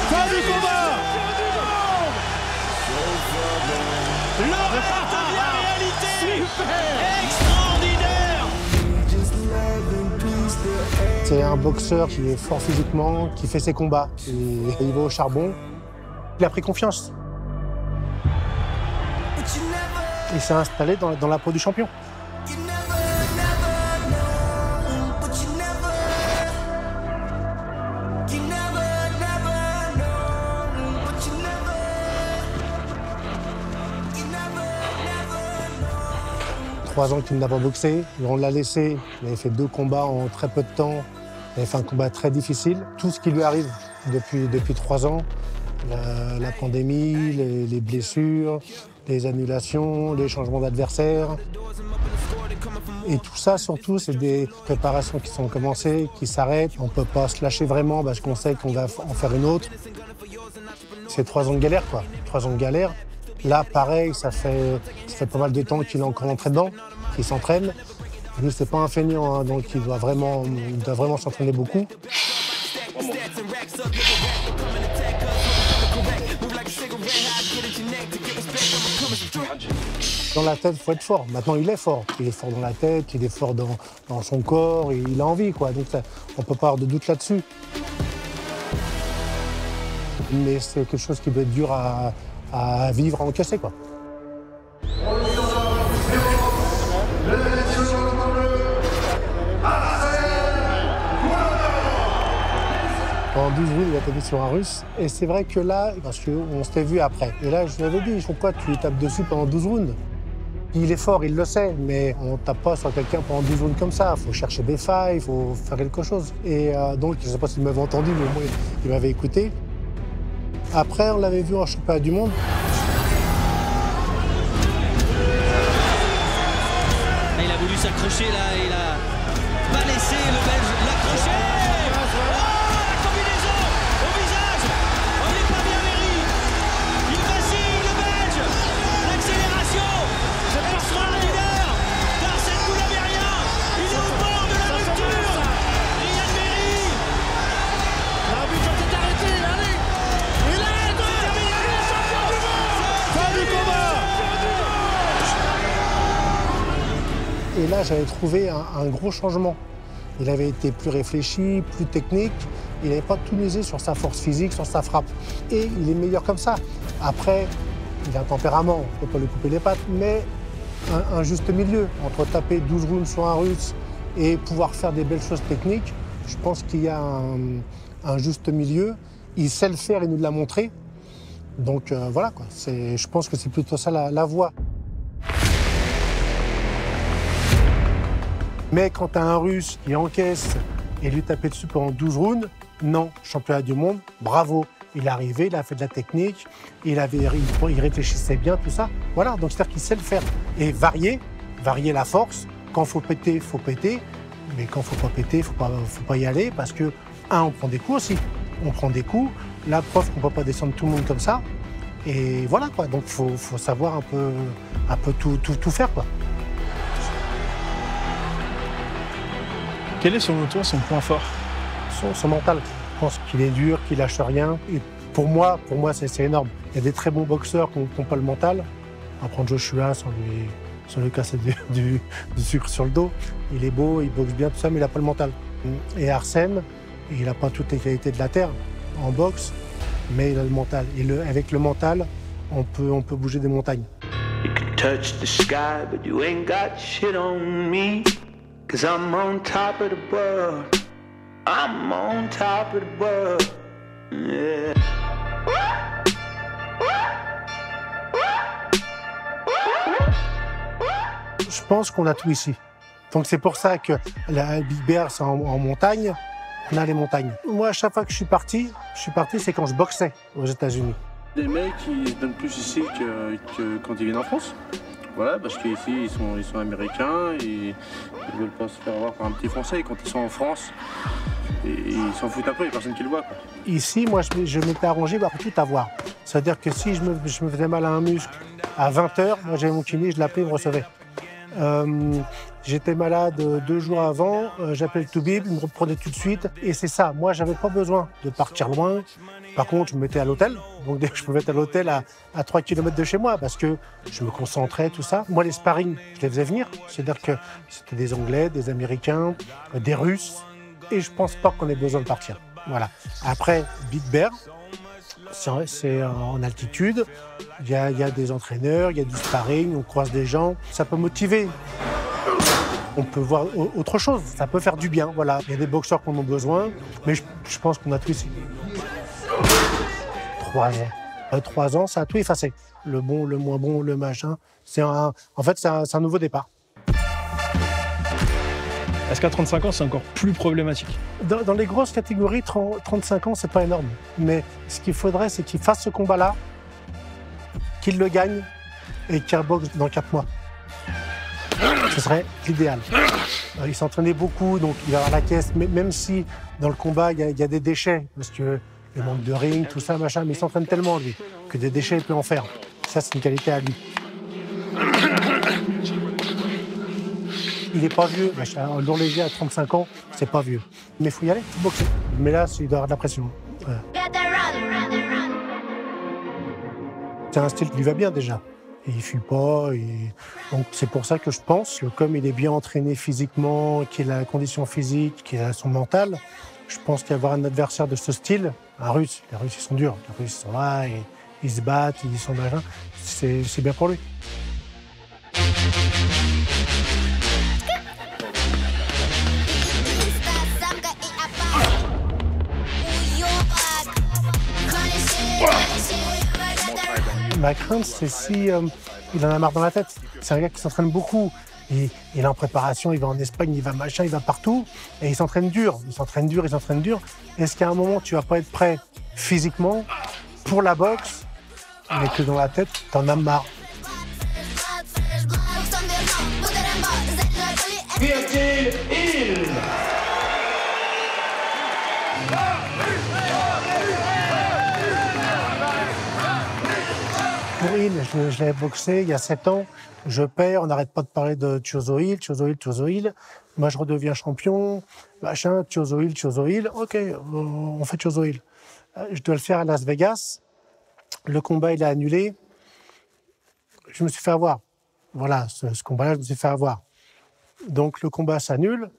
Fin du combat. Le retour de la réalité. Extraordinaire. C'est un boxeur qui est fort physiquement, qui fait ses combats. Il va au charbon. Il a pris confiance. Il s'est installé dans la peau du champion. Trois ans qu'il n'a pas boxé, on l'a laissé, il avait fait 2 combats en très peu de temps, il avait fait un combat très difficile. Tout ce qui lui arrive depuis 3 ans, la pandémie, les blessures, les annulations, les changements d'adversaire. Et tout ça, surtout, c'est des préparations qui sont commencées, qui s'arrêtent. On ne peut pas se lâcher vraiment parce qu'on sait qu'on va en faire une autre. C'est 3 ans de galère, quoi. 3 ans de galère. Là, pareil, ça fait pas mal de temps qu'il est encore entré dedans, qu'il s'entraîne. Lui, c'est pas un feignant, hein, donc il doit vraiment s'entraîner beaucoup. Dans la tête, il faut être fort. Maintenant, il est fort. Il est fort dans la tête, il est fort dans son corps, et il a envie, quoi. Donc, on ne peut pas avoir de doute là-dessus. Mais c'est quelque chose qui doit être dur à vivre, à encaisser, quoi. En 12 rounds, il a tapé sur un Russe. Et c'est vrai que là, parce qu'on s'était vu après. Et là, je lui avais dit, pourquoi tu lui tapes dessus pendant 12 rounds? Il est fort, il le sait, mais on ne tape pas sur quelqu'un pendant 12 rounds comme ça. Il faut chercher des failles, il faut faire quelque chose. Et donc, je ne sais pas s'il m'avait entendu, mais au moins, il m'avait écouté. Après, on l'avait vu en championnat du monde. Il a voulu s'accrocher là, il a pas laissé le Belge l'accrocher. Et là, j'avais trouvé un gros changement. Il avait été plus réfléchi, plus technique. Il n'avait pas tout misé sur sa force physique, sur sa frappe. Et il est meilleur comme ça. Après, il a un tempérament, on ne peut pas lui couper les pattes, mais un juste milieu. Entre taper 12 rounds sur un Russe et pouvoir faire des belles choses techniques, je pense qu'il y a un juste milieu. Il sait le faire, il nous l'a montré. Donc voilà, quoi. Je pense que c'est plutôt ça la voie. Mais quand tu as un Russe qui encaisse et lui taper dessus pendant 12 rounds, non, championnat du monde, bravo. Il est arrivé, il a fait de la technique, il réfléchissait bien, tout ça. Voilà, donc c'est-à-dire qu'il sait le faire. Et varier la force. Quand il faut péter, mais quand il ne faut pas péter, il ne faut pas y aller parce que, on prend des coups aussi. On prend des coups. La preuve qu'on ne peut pas descendre tout le monde comme ça. Et voilà, quoi. Donc il faut savoir un peu tout faire, quoi. Quel est selon toi son point fort? Son mental. Je pense qu'il est dur, qu'il lâche rien. Et pour moi c'est énorme. Il y a des très bons boxeurs qui n'ont pas le mental. On va prendre Joshua sans lui casser du sucre sur le dos. Il est beau, il boxe bien, tout ça, mais il n'a pas le mental. Et Arsène, il n'a pas toutes les qualités de la terre en boxe, mais il a le mental. Et avec le mental, on peut bouger des montagnes. You can touch the sky, but you ain't got shit on me. 'Cause I'm on top of the world. I'm on top of the world. Yeah. Je pense qu'on a tout ici. Donc c'est pour ça que la Big Bear, c'est en montagne. On a les montagnes. Moi, à chaque fois que je suis parti, c'est quand je boxais aux États-Unis. Les mecs, ils se donnent plus ici que quand ils viennent en France. Voilà, parce qu'ici, ils sont américains et ils ne veulent pas se faire avoir par un petit Français. Et quand ils sont en France, ils s'en foutent un peu, il n'y a personne qui le voit, quoi. Ici, moi, je m'étais arrangé pour tout avoir. C'est-à-dire que si je me faisais mal à un muscle, à 20h, moi, j'avais mon kiné, je l'appelais, il me recevait. J'étais malade 2 jours avant, j'appelle Toubib, il me reprenait tout de suite. Et c'est ça, moi, j'avais pas besoin de partir loin. Par contre, je me mettais à l'hôtel. Donc, je pouvais être à l'hôtel à 3 km de chez moi parce que je me concentrais, tout ça. Moi, les sparring, je les faisais venir. C'est-à-dire que c'était des Anglais, des Américains, des Russes. Et je pense pas qu'on ait besoin de partir. Voilà. Après, Big Bear, c'est en altitude. Il y a des entraîneurs, il y a du sparring, on croise des gens. Ça peut motiver. On peut voir autre chose. Ça peut faire du bien. Voilà. Il y a des boxeurs qui en ont besoin. Mais je pense qu'on a tout ici. 3 ans. 3 ans, ça a tout effacé. Le bon, le moins bon, le machin. En fait, c'est un nouveau départ. Est-ce qu'à 35 ans, c'est encore plus problématique? Dans les grosses catégories, 35 ans, c'est pas énorme. Mais ce qu'il faudrait, c'est qu'il fasse ce combat-là, qu'il le gagne et qu'il reboxe dans 4 mois. Ce serait l'idéal. Il s'entraînait beaucoup, donc il va avoir la caisse, même si dans le combat, il y a des déchets, parce que le manque de ring, tout ça, machin, mais il s'entraîne tellement, lui, que des déchets, il peut en faire. Ça, c'est une qualité à lui. Il n'est pas vieux, un lourd léger à 35 ans, c'est pas vieux. Mais il faut y aller, il faut boxer. Mais là, il doit avoir de la pression. Ouais. C'est un style qui lui va bien déjà. Et il ne fuit pas. Donc c'est pour ça que je pense que comme il est bien entraîné physiquement, qu'il a la condition physique, qu'il a son mental, je pense qu'avoir un adversaire de ce style, un Russe, les Russes ils sont durs, les Russes sont là, et ils se battent, ils sont machin, c'est bien pour lui. Ma crainte, c'est si il en a marre dans la tête. C'est un gars qui s'entraîne beaucoup. Il est en préparation, il va en Espagne, il va machin, il va partout. Et il s'entraîne dur, il s'entraîne dur, il s'entraîne dur. Est-ce qu'à un moment, tu vas pas être prêt physiquement pour la boxe, mais que dans la tête, t'en as marre? Pour Hill, je l'avais boxé il y a 7 ans. Je perds, on n'arrête pas de parler de Tiozo Hill. Moi, je redeviens champion. Machin, Tiozo Hill. OK, on fait Tiozo Hill. Je dois le faire à Las Vegas. Le combat, il est annulé. Je me suis fait avoir. Voilà, ce combat-là, je me suis fait avoir. Donc, le combat s'annule.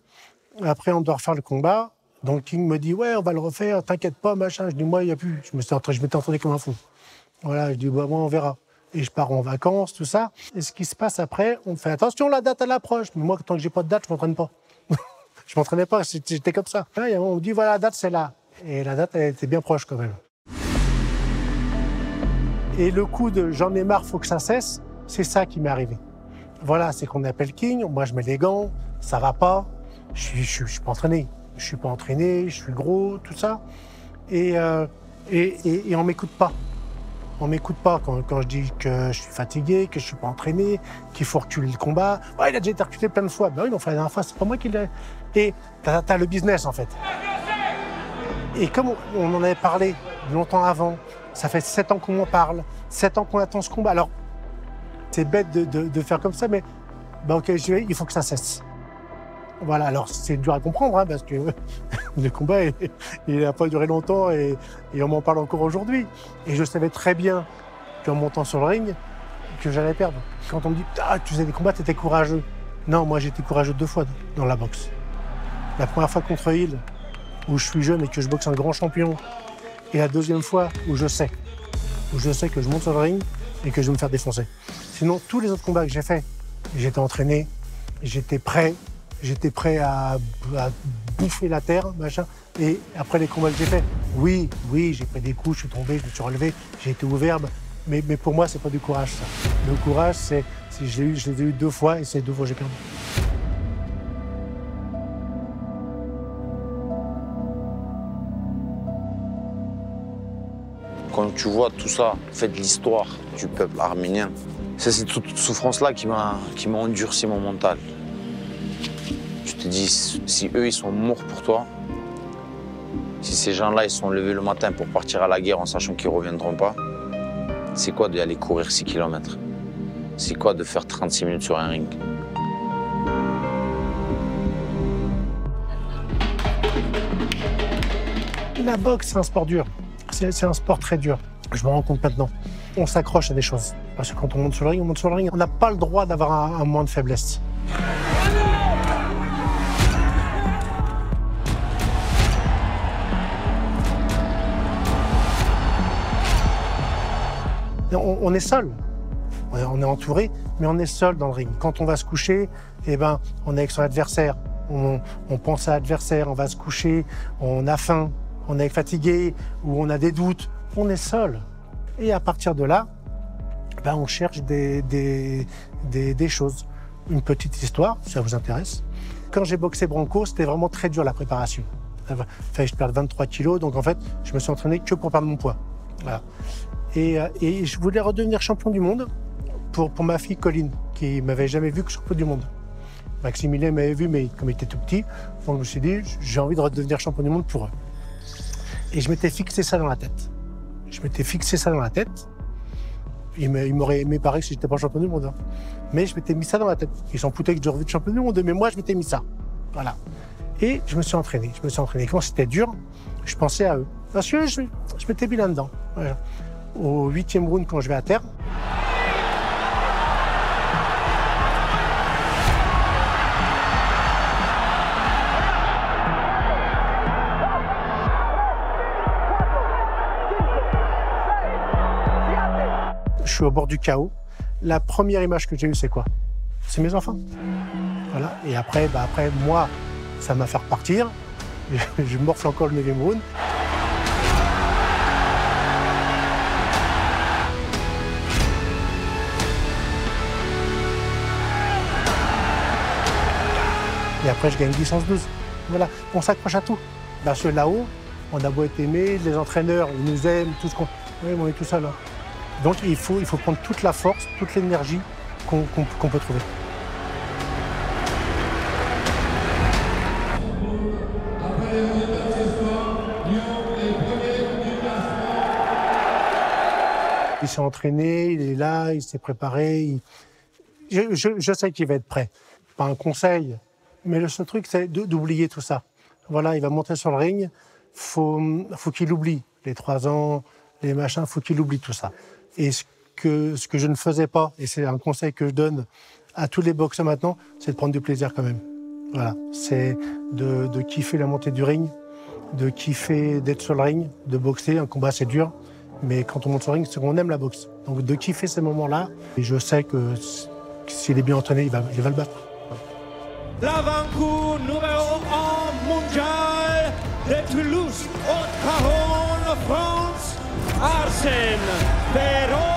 Après, on doit refaire le combat. Donc, King me dit, ouais, on va le refaire, t'inquiète pas, machin. Je dis, moi, il n'y a plus. Je m'étais entraîné comme un fou. Voilà, je dis, bah, moi, on verra. Et je pars en vacances, tout ça. Et ce qui se passe après, on me fait, attention, la date, elle approche. Mais moi, tant que j'ai pas de date, je m'entraîne pas. Je m'entraînais pas, j'étais comme ça. Là, on me dit, voilà, la date, c'est là. Et la date, elle était bien proche quand même. Et le coup de j'en ai marre, faut que ça cesse, c'est ça qui m'est arrivé. Voilà, c'est qu'on appelle King. Moi, je mets les gants, ça va pas. Je suis pas entraîné. Je suis pas entraîné, je suis gros, tout ça. Et on m'écoute pas. On m'écoute pas quand je dis que je suis fatigué, que je suis pas entraîné, qu'il faut reculer le combat. Ouais, il a déjà été reculé plein de fois. Ben oui, mais enfin, la dernière fois, c'est pas moi qui l'ai. Et t'as le business, en fait. Et comme on en avait parlé longtemps avant, ça fait 7 ans qu'on en parle, 7 ans qu'on attend ce combat. Alors, c'est bête de faire comme ça, mais ben ok, il faut que ça cesse. Voilà, alors c'est dur à comprendre, hein, parce que le combat, il n'a pas duré longtemps et on m'en parle encore aujourd'hui. Et je savais très bien qu'en montant sur le ring, que j'allais perdre. Quand on me dit « Ah, tu faisais des combats, t'étais courageux ». Non, moi j'ai été courageux 2 fois dans la boxe. La première fois contre Hill, où je suis jeune et que je boxe un grand champion. Et la deuxième fois, où je sais que je monte sur le ring et que je vais me faire défoncer. Sinon, tous les autres combats que j'ai faits, j'étais entraîné, j'étais prêt à bouffer la terre, machin. Et après les combats que j'ai faits, oui, j'ai pris des coups, je suis tombé, je me suis relevé, j'ai été ouvert. Mais pour moi, c'est pas du courage, ça. Le courage, c'est je les ai eu 2 fois et c'est 2 fois que j'ai perdu. Quand tu vois tout ça, fait de l'histoire du peuple arménien, c'est toute cette souffrance-là qui m'a endurci mon mental. Je te dis, si eux, ils sont morts pour toi, si ces gens-là, ils sont levés le matin pour partir à la guerre en sachant qu'ils ne reviendront pas, c'est quoi d'y aller courir 6 km? C'est quoi de faire 36 minutes sur un ring? La boxe, c'est un sport dur. C'est un sport très dur. Je me rends compte maintenant. On s'accroche à des choses. Parce que quand on monte sur le ring, on monte sur le ring. On n'a pas le droit d'avoir un moment de faiblesse. On est seul. On est entouré, mais on est seul dans le ring. Quand on va se coucher, eh ben, on est avec son adversaire. On pense à l'adversaire, on va se coucher, on a faim, on est fatigué ou on a des doutes. On est seul. Et à partir de là, ben, on cherche des choses. Une petite histoire, si ça vous intéresse. Quand j'ai boxé Branco, c'était vraiment très dur la préparation. Il fallait que je perde 23 kilos, donc en fait, je me suis entraîné que pour perdre mon poids. Voilà. Et je voulais redevenir champion du monde pour ma fille Colline, qui m'avait jamais vu que champion du monde. Maximilien m'avait vu, mais comme il était tout petit, donc je me suis dit, j'ai envie de redevenir champion du monde pour eux. Et je m'étais fixé ça dans la tête. Il m'aurait aimé pareil si je n'étais pas champion du monde. Hein. Mais je m'étais mis ça dans la tête. Ils s'en foutaient que je redevienne champion du monde, mais moi, je m'étais mis ça. Voilà. Et je me suis entraîné. Quand c'était dur, je pensais à eux. Parce que je m'étais mis là-dedans. Voilà. Au 8e round, quand je vais à terre, je suis au bord du chaos. La première image que j'ai eue, c'est quoi? C'est mes enfants. Voilà. Et après, moi, ça m'a fait repartir. Je morfle encore le 9e round. Et après, je gagne 10-11-12. Voilà, on s'accroche à tout. Parce que là-haut, on a beau être aimé, les entraîneurs, ils nous aiment, tout ce qu'on... Oui, on est tout seul. Hein. Donc, il faut prendre toute la force, toute l'énergie qu'on peut trouver. Il s'est entraîné, il est là, il s'est préparé. Je sais qu'il va être prêt. Pas un conseil, mais le seul truc, c'est d'oublier tout ça. Voilà, il va monter sur le ring, faut qu'il oublie les 3 ans, les machins, faut qu'il oublie tout ça. Et ce que je ne faisais pas, et c'est un conseil que je donne à tous les boxeurs maintenant, c'est de prendre du plaisir quand même. Voilà, c'est de kiffer la montée du ring, de kiffer d'être sur le ring, de boxer. Un combat, c'est dur, mais quand on monte sur le ring, c'est qu'on aime la boxe. Donc de kiffer ces moments-là, et je sais que s'il est bien entraîné, il va le battre. L'avant-coup numéro 1 mondial de Toulouse, Haute-Garonne, France, Arsène Perron.